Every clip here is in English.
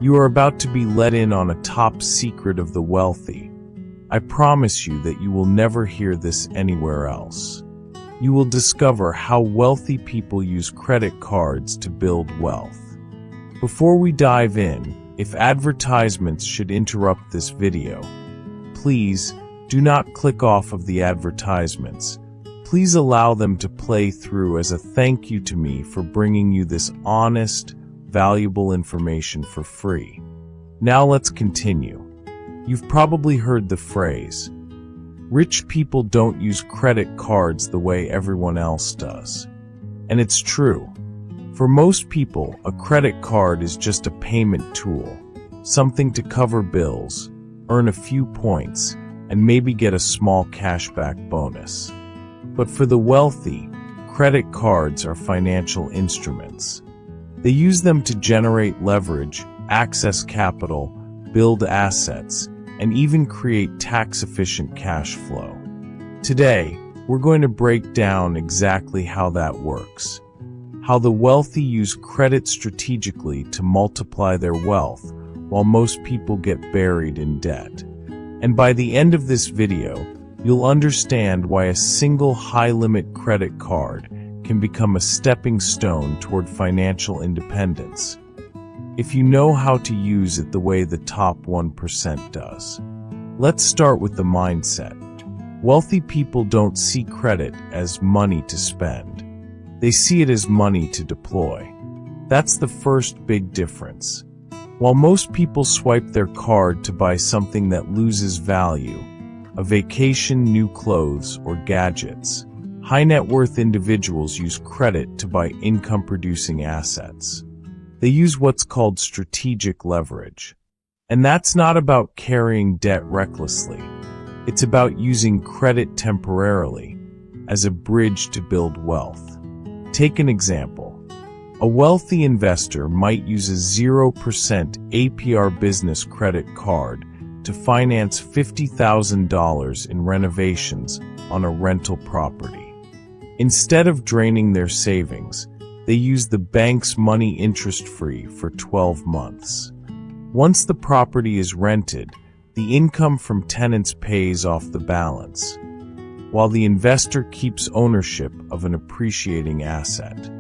You are about to be let in on a top secret of the wealthy. I promise you that you will never hear this anywhere else. You will discover how wealthy people use credit cards to build wealth. Before we dive in, if advertisements should interrupt this video, please do not click off of the advertisements. Please allow them to play through as a thank you to me for bringing you this honest, valuable information for free. Now let's continue. You've probably heard the phrase, rich people don't use credit cards the way everyone else does. And it's true. For most people, a credit card is just a payment tool, something to cover bills, earn a few points, and maybe get a small cashback bonus. But for the wealthy, credit cards are financial instruments. They use them to generate leverage, access capital, build assets, and even create tax-efficient cash flow. Today, we're going to break down exactly how that works. How the wealthy use credit strategically to multiply their wealth, while most people get buried in debt. And by the end of this video, you'll understand why a single high-limit credit card can become a stepping stone toward financial independence, if you know how to use it the way the top 1% does. Let's start with the mindset. Wealthy people don't see credit as money to spend. They see it as money to deploy. That's the first big difference. While most people swipe their card to buy something that loses value, a vacation, new clothes, or gadgets, high-net-worth individuals use credit to buy income-producing assets. They use what's called strategic leverage. And that's not about carrying debt recklessly. It's about using credit temporarily, as a bridge to build wealth. Take an example. A wealthy investor might use a 0% APR business credit card to finance $50,000 in renovations on a rental property. Instead of draining their savings, they use the bank's money interest-free for 12 months. Once the property is rented, the income from tenants pays off the balance, while the investor keeps ownership of an appreciating asset.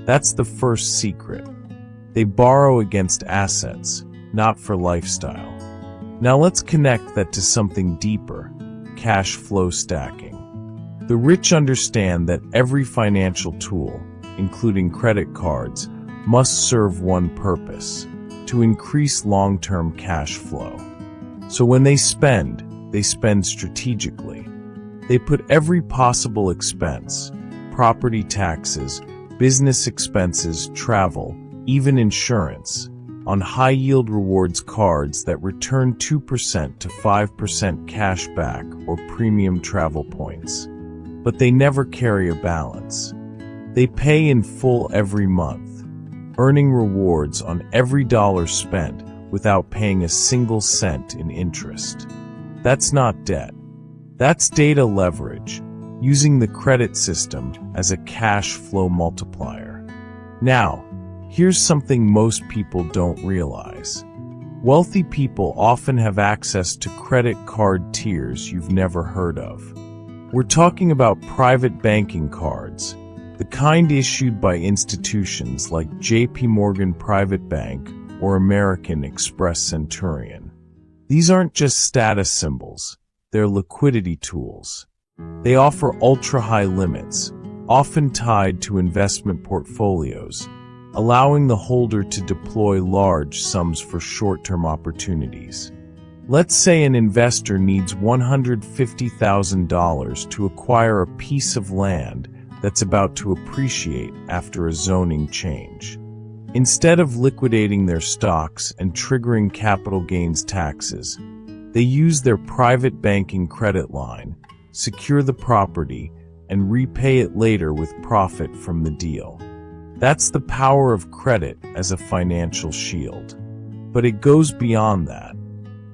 That's the first secret. They borrow against assets, not for lifestyle. Now let's connect that to something deeper, cash flow stacking. The rich understand that every financial tool, including credit cards, must serve one purpose: to increase long-term cash flow. So when they spend strategically. They put every possible expense, property taxes, business expenses, travel, even insurance, on high-yield rewards cards that return 2% to 5% cash back or premium travel points. But they never carry a balance. They pay in full every month, earning rewards on every dollar spent without paying a single cent in interest. That's not debt. That's data leverage, using the credit system as a cash flow multiplier. Now, here's something most people don't realize. Wealthy people often have access to credit card tiers you've never heard of. We're talking about private banking cards, the kind issued by institutions like JP Morgan Private Bank or American Express Centurion. These aren't just status symbols, they're liquidity tools. They offer ultra-high limits, often tied to investment portfolios, allowing the holder to deploy large sums for short-term opportunities. Let's say an investor needs $150,000 to acquire a piece of land that's about to appreciate after a zoning change. Instead of liquidating their stocks and triggering capital gains taxes, they use their private banking credit line, secure the property, and repay it later with profit from the deal. That's the power of credit as a financial shield. But it goes beyond that.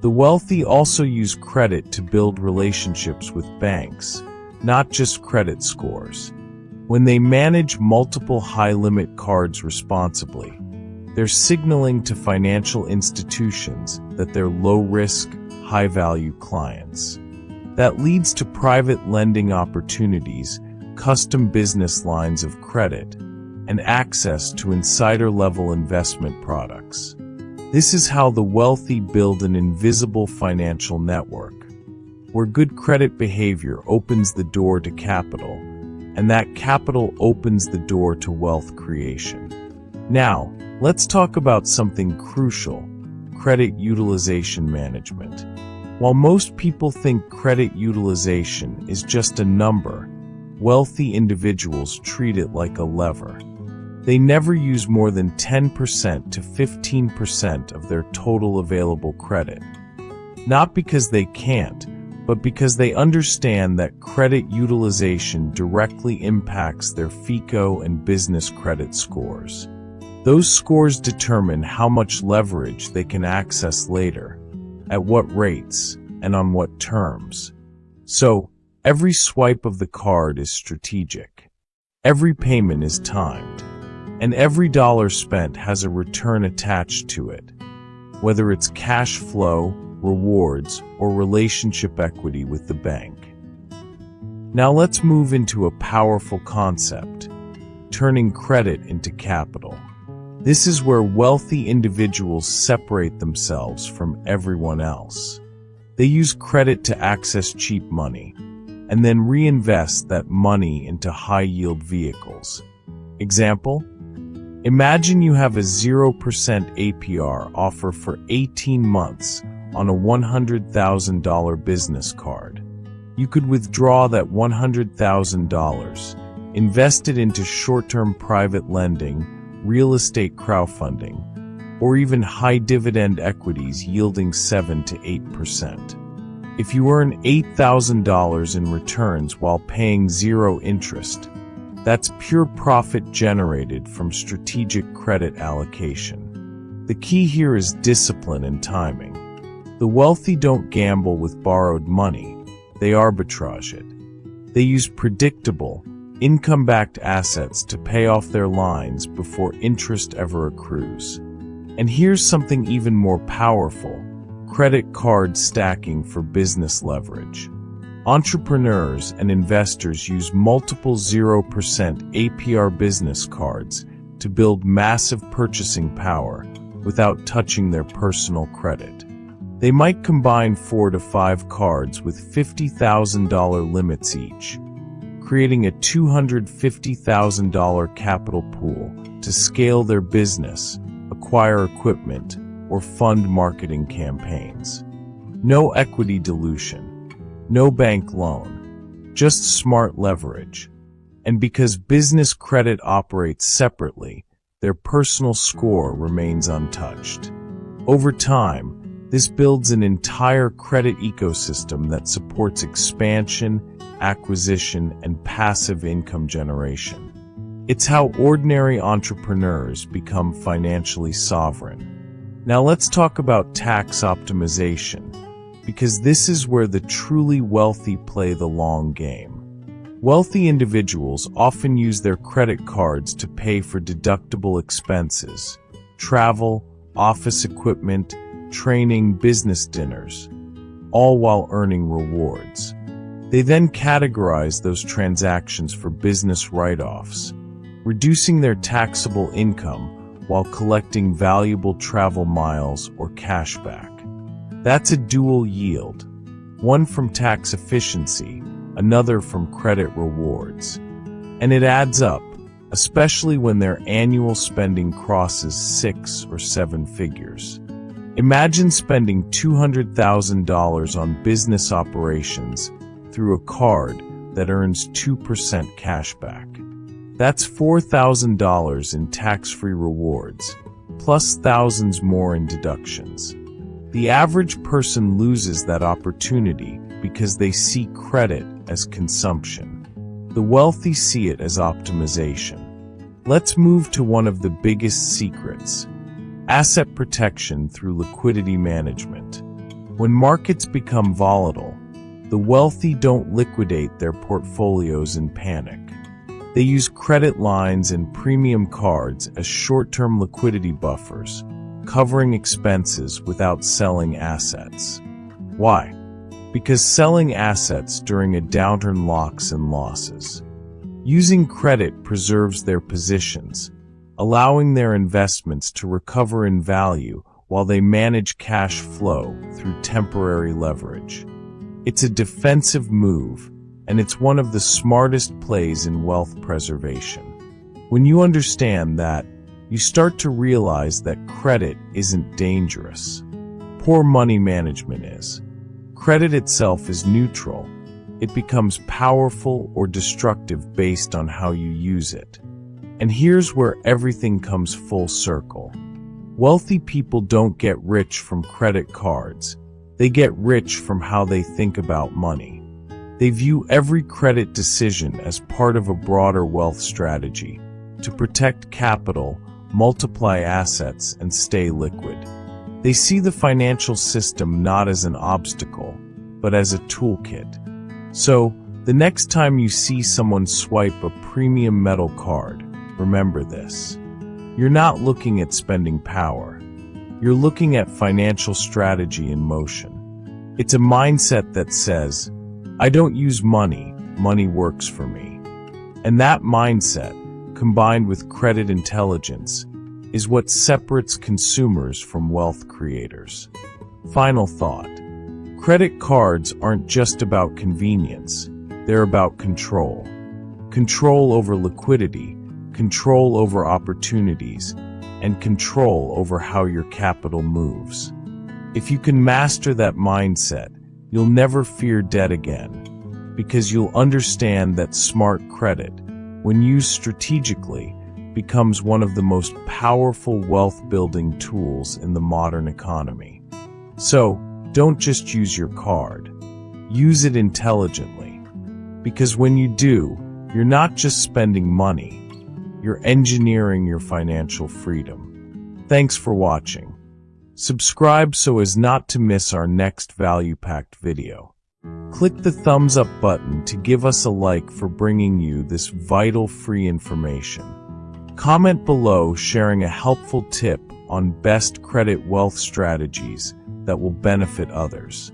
The wealthy also use credit to build relationships with banks, not just credit scores. When they manage multiple high-limit cards responsibly, They're signaling to financial institutions that they're low-risk, high-value clients. That leads to private lending opportunities, custom business lines of credit, and access to insider-level investment products. This is how the wealthy build an invisible financial network, where good credit behavior opens the door to capital, and that capital opens the door to wealth creation. Now, let's talk about something crucial: credit utilization management. While most people think credit utilization is just a number, wealthy individuals treat it like a lever. They never use more than 10% to 15% of their total available credit. Not because they can't, but because they understand that credit utilization directly impacts their FICO and business credit scores. Those scores determine how much leverage they can access later, at what rates, and on what terms. So, every swipe of the card is strategic. Every payment is timed. And every dollar spent has a return attached to it, whether it's cash flow, rewards, or relationship equity with the bank. Now let's move into a powerful concept: turning credit into capital. This is where wealthy individuals separate themselves from everyone else. They use credit to access cheap money, and then reinvest that money into high-yield vehicles. Example? Imagine you have a 0% APR offer for 18 months on a $100,000 business card. You could withdraw that $100,000, invest it into short-term private lending, real estate crowdfunding, or even high-dividend equities yielding 7 to 8%. If you earn $8,000 in returns while paying zero interest, that's pure profit generated from strategic credit allocation. The key here is discipline and timing. The wealthy don't gamble with borrowed money, they arbitrage it. They use predictable, income-backed assets to pay off their lines before interest ever accrues. And here's something even more powerful: credit card stacking for business leverage. Entrepreneurs and investors use multiple 0% APR business cards to build massive purchasing power without touching their personal credit. They might combine 4 to 5 cards with $50,000 limits each, creating a $250,000 capital pool to scale their business, acquire equipment, or fund marketing campaigns. No equity dilution. No bank loan, just smart leverage. And because business credit operates separately, their personal score remains untouched. Over time, this builds an entire credit ecosystem that supports expansion, acquisition, and passive income generation. It's how ordinary entrepreneurs become financially sovereign. Now let's talk about tax optimization, because this is where the truly wealthy play the long game. Wealthy individuals often use their credit cards to pay for deductible expenses, travel, office equipment, training, business dinners, all while earning rewards. They then categorize those transactions for business write-offs, reducing their taxable income while collecting valuable travel miles or cashback. That's a dual yield, one from tax efficiency, another from credit rewards. And it adds up, especially when their annual spending crosses 6 or 7 figures. Imagine spending $200,000 on business operations through a card that earns 2% cashback. That's $4,000 in tax-free rewards, plus thousands more in deductions. The average person loses that opportunity because they see credit as consumption. The wealthy see it as optimization. Let's move to one of the biggest secrets: asset protection through liquidity management. When markets become volatile, the wealthy don't liquidate their portfolios in panic. They use credit lines and premium cards as short-term liquidity buffers, covering expenses without selling assets. Why? Because selling assets during a downturn locks in losses. Using credit preserves their positions, allowing their investments to recover in value while they manage cash flow through temporary leverage. It's a defensive move, and it's one of the smartest plays in wealth preservation. When you understand that, you start to realize that credit isn't dangerous. Poor money management is. Credit itself is neutral. It becomes powerful or destructive based on how you use it. And here's where everything comes full circle. Wealthy people don't get rich from credit cards. They get rich from how they think about money. They view every credit decision as part of a broader wealth strategy to protect capital, multiply assets, and stay liquid. They see the financial system not as an obstacle, but as a toolkit. So, the next time you see someone swipe a premium metal card, remember this. You're not looking at spending power. You're looking at financial strategy in motion. It's a mindset that says, I don't use money, money works for me. And that mindset, combined with credit intelligence, is what separates consumers from wealth creators. Final thought. Credit cards aren't just about convenience. They're about control. Control over liquidity, control over opportunities, and control over how your capital moves. If you can master that mindset, you'll never fear debt again, because you'll understand that smart credit, when used strategically, becomes one of the most powerful wealth-building tools in the modern economy. So, don't just use your card. Use it intelligently. Because when you do, you're not just spending money, you're engineering your financial freedom. Thanks for watching. Subscribe so as not to miss our next value-packed video. Click the thumbs up button to give us a like for bringing you this vital free information. Comment below sharing a helpful tip on best credit wealth strategies that will benefit others.